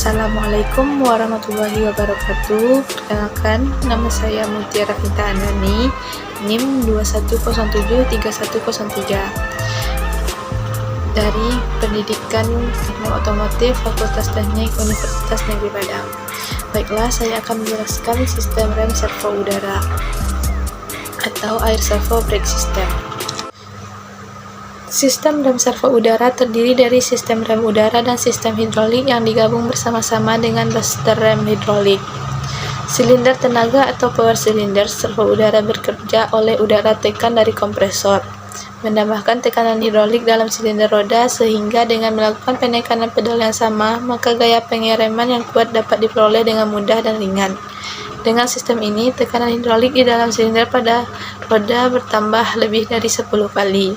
Assalamualaikum warahmatullahi wabarakatuh. Perkenalkan, nama saya Mutiara Pinta Andani, NIM 21073103 dari Pendidikan Teknik Otomotif Fakultas Teknik Universitas Negeri Padang. Baiklah, saya akan menjelaskan sistem rem servo udara atau air servo brake system. Sistem rem servo udara terdiri dari sistem rem udara dan sistem hidrolik yang digabung bersama-sama dengan booster rem hidrolik. Silinder tenaga atau power cylinder servo udara bekerja oleh udara tekan dari kompresor, menambahkan tekanan hidrolik dalam silinder roda sehingga dengan melakukan penekanan pedal yang sama, maka gaya pengereman yang kuat dapat diperoleh dengan mudah dan ringan. Dengan sistem ini, tekanan hidrolik di dalam silinder pada roda bertambah lebih dari 10 kali.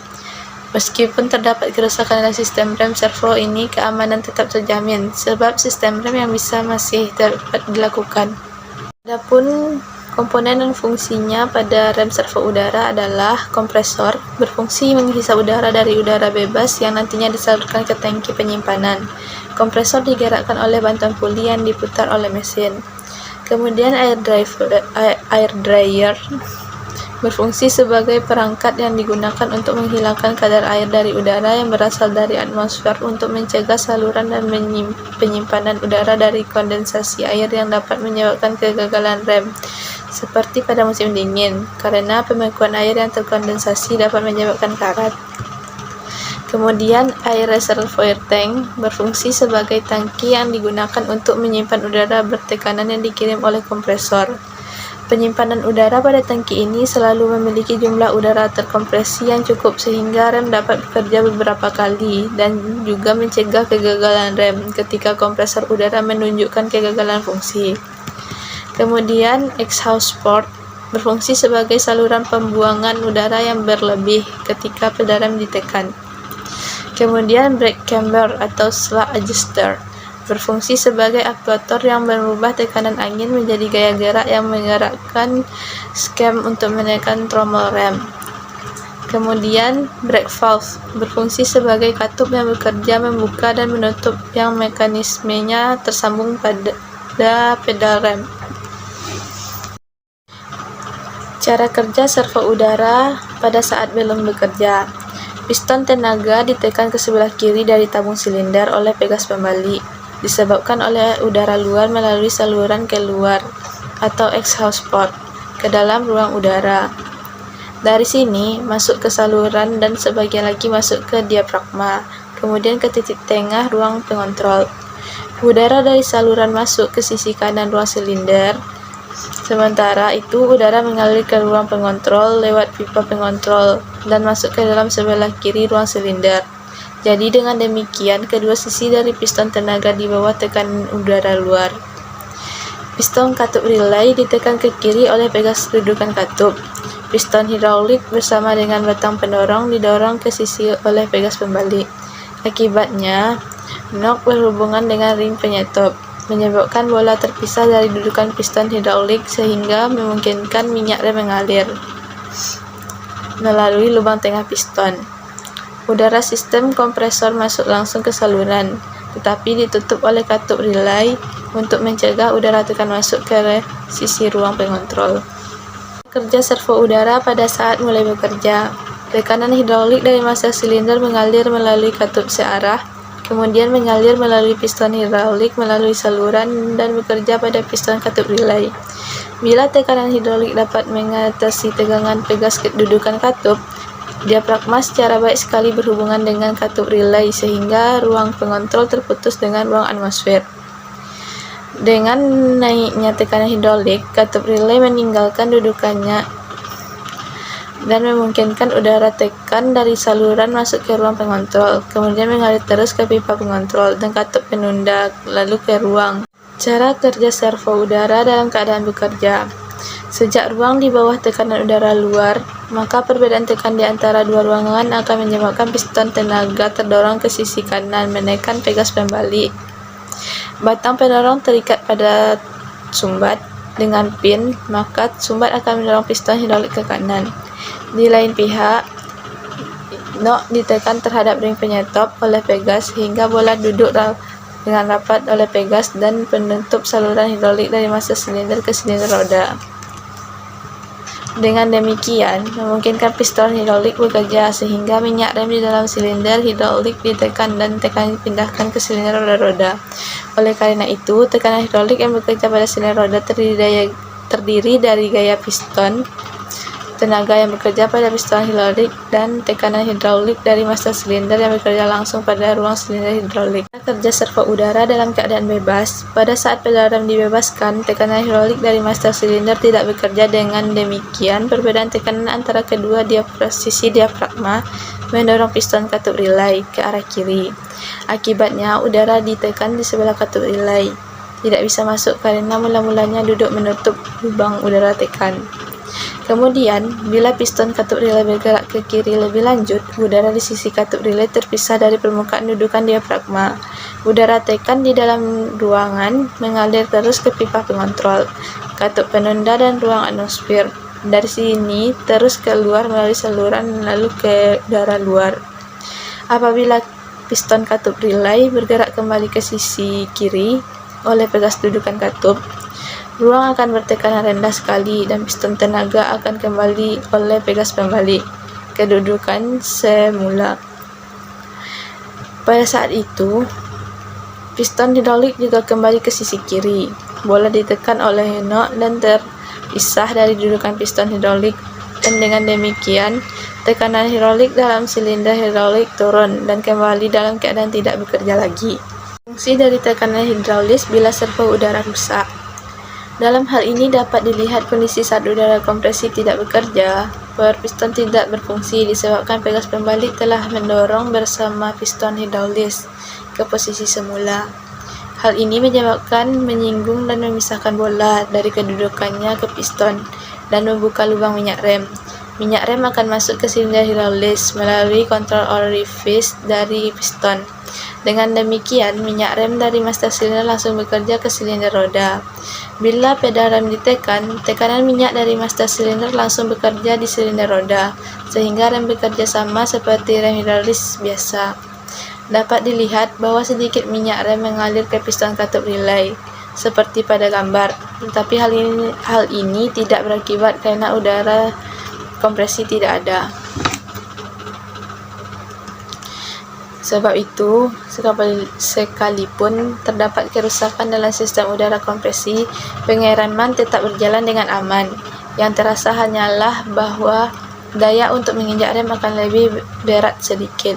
Meskipun terdapat kerusakan dalam sistem rem servo ini, keamanan tetap terjamin, sebab sistem rem yang bisa masih dapat dilakukan. Adapun komponen dan fungsinya pada rem servo udara adalah kompresor, berfungsi menghisap udara dari udara bebas yang nantinya disalurkan ke tangki penyimpanan. Kompresor digerakkan oleh bantuan puli yang diputar oleh mesin. Kemudian air dryer berfungsi sebagai perangkat yang digunakan untuk menghilangkan kadar air dari udara yang berasal dari atmosfer untuk mencegah saluran dan penyimpanan udara dari kondensasi air yang dapat menyebabkan kegagalan rem, seperti pada musim dingin, karena pembekuan air yang terkondensasi dapat menyebabkan karat. Kemudian air reservoir tank berfungsi sebagai tangki yang digunakan untuk menyimpan udara bertekanan yang dikirim oleh kompresor. Penyimpanan udara pada tangki ini selalu memiliki jumlah udara terkompresi yang cukup sehingga rem dapat bekerja beberapa kali dan juga mencegah kegagalan rem ketika kompresor udara menunjukkan kegagalan fungsi. Kemudian exhaust port berfungsi sebagai saluran pembuangan udara yang berlebih ketika pedal rem ditekan. Kemudian brake camber atau slug adjuster berfungsi sebagai aktuator yang merubah tekanan angin menjadi gaya gerak yang menggerakkan skem untuk menekan trommel rem. Kemudian brake valve berfungsi sebagai katup yang bekerja membuka dan menutup yang mekanismenya tersambung pada pedal rem. Cara kerja servo udara pada saat belum bekerja. Piston tenaga ditekan ke sebelah kiri dari tabung silinder oleh pegas pembalik, disebabkan oleh udara luar melalui saluran keluar atau exhaust port ke dalam ruang udara. Dari sini masuk ke saluran dan sebagian lagi masuk ke diafragma, kemudian ke titik tengah ruang pengontrol. Udara dari saluran masuk ke sisi kanan ruang silinder. Sementara itu udara mengalir ke ruang pengontrol lewat pipa pengontrol dan masuk ke dalam sebelah kiri ruang silinder. Jadi dengan demikian, kedua sisi dari piston tenaga di bawah tekanan udara luar. Piston katup relay ditekan ke kiri oleh pegas dudukan katup. Piston hidrolik bersama dengan batang pendorong didorong ke sisi oleh pegas pembalik. Akibatnya, nok berhubungan dengan ring penyetop, menyebabkan bola terpisah dari dudukan piston hidrolik sehingga memungkinkan minyak rem mengalir melalui lubang tengah piston. Udara sistem kompresor masuk langsung ke saluran, tetapi ditutup oleh katup relay untuk mencegah udara tekan masuk ke sisi ruang pengontrol. Kerja servo udara pada saat mulai bekerja. Tekanan hidrolik dari massa silinder mengalir melalui katup searah, kemudian mengalir melalui piston hidrolik melalui saluran dan bekerja pada piston katup relay. Bila tekanan hidrolik dapat mengatasi tegangan pegas dudukan katup, diafragma secara baik sekali berhubungan dengan katup relay sehingga ruang pengontrol terputus dengan ruang atmosfer. Dengan naiknya tekanan hidrolik, katup relay meninggalkan dudukannya dan memungkinkan udara tekan dari saluran masuk ke ruang pengontrol, kemudian mengalir terus ke pipa pengontrol dan katup penunda lalu ke ruang. Cara kerja servo udara dalam keadaan bekerja. Sejak ruang di bawah tekanan udara luar, maka perbedaan tekan di antara dua ruangan akan menyebabkan piston tenaga terdorong ke sisi kanan menekan pegas pembalik. Batang pendorong terikat pada sumbat dengan pin, maka sumbat akan mendorong piston hidrolik ke kanan. Di lain pihak, nok ditekan terhadap ring penyetop oleh pegas hingga bola duduk dengan rapat oleh pegas dan penutup saluran hidrolik dari master silinder ke silinder roda. Dengan demikian, memungkinkan piston hidrolik bekerja sehingga minyak rem di dalam silinder hidrolik ditekan dan tekanan dipindahkan ke silinder roda-roda. Oleh karena itu, tekanan hidrolik yang bekerja pada silinder roda terdiri dari gaya piston, tenaga yang bekerja pada piston hidrolik, dan tekanan hidrolik dari master silinder yang bekerja langsung pada ruang silinder hidrolik. Kerja servo udara dalam keadaan bebas. Pada saat pedal rem dibebaskan, tekanan hidrolik dari master silinder tidak bekerja. Dengan demikian, perbedaan tekanan antara kedua sisi diafragma mendorong piston katup relay ke arah kiri. Akibatnya, udara ditekan di sebelah katup relay tidak bisa masuk karena mula-mulanya duduk menutup lubang udara tekan. Kemudian, bila piston katup relay bergerak ke kiri lebih lanjut, udara di sisi katup relay terpisah dari permukaan dudukan diafragma. Udara tekan di dalam ruangan mengalir terus ke pipa pengontrol, katup penunda, dan ruang atmosfer. Dari sini terus keluar melalui saluran lalu ke udara luar. Apabila piston katup relay bergerak kembali ke sisi kiri oleh pegas dudukan katup, ruang akan bertekanan rendah sekali dan piston tenaga akan kembali oleh pegas pembalik kedudukan semula. Pada saat itu, piston hidrolik juga kembali ke sisi kiri. Bola ditekan oleh nok dan terpisah dari dudukan piston hidrolik, dan dengan demikian tekanan hidrolik dalam silinder hidrolik turun dan kembali dalam keadaan tidak bekerja lagi. Fungsi dari tekanan hidrolis bila servo udara rusak. Dalam hal ini dapat dilihat kondisi saat udara kompresi tidak bekerja. Power piston tidak berfungsi disebabkan pegas pembalik telah mendorong bersama piston hidrolis ke posisi semula. Hal ini menyebabkan menyinggung dan memisahkan bola dari kedudukannya ke piston dan membuka lubang minyak rem. Minyak rem akan masuk ke silinder hidrolis melalui kontrol orifice dari piston. Dengan demikian, minyak rem dari master silinder langsung bekerja ke silinder roda. Bila pedal rem ditekan, tekanan minyak dari master silinder langsung bekerja di silinder roda, sehingga rem bekerja sama seperti rem hidrolis biasa. Dapat dilihat bahwa sedikit minyak rem mengalir ke piston katup relay, seperti pada gambar, tetapi hal ini tidak berakibat karena udara kompresi tidak ada. Sebab itu, sekalipun terdapat kerusakan dalam sistem udara kompresi, pengereman tetap berjalan dengan aman. Yang terasa hanyalah bahwa daya untuk menginjak rem akan lebih berat sedikit.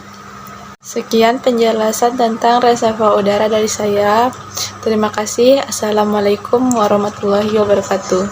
Sekian penjelasan tentang reservoir udara dari saya. Terima kasih. Assalamualaikum warahmatullahi wabarakatuh.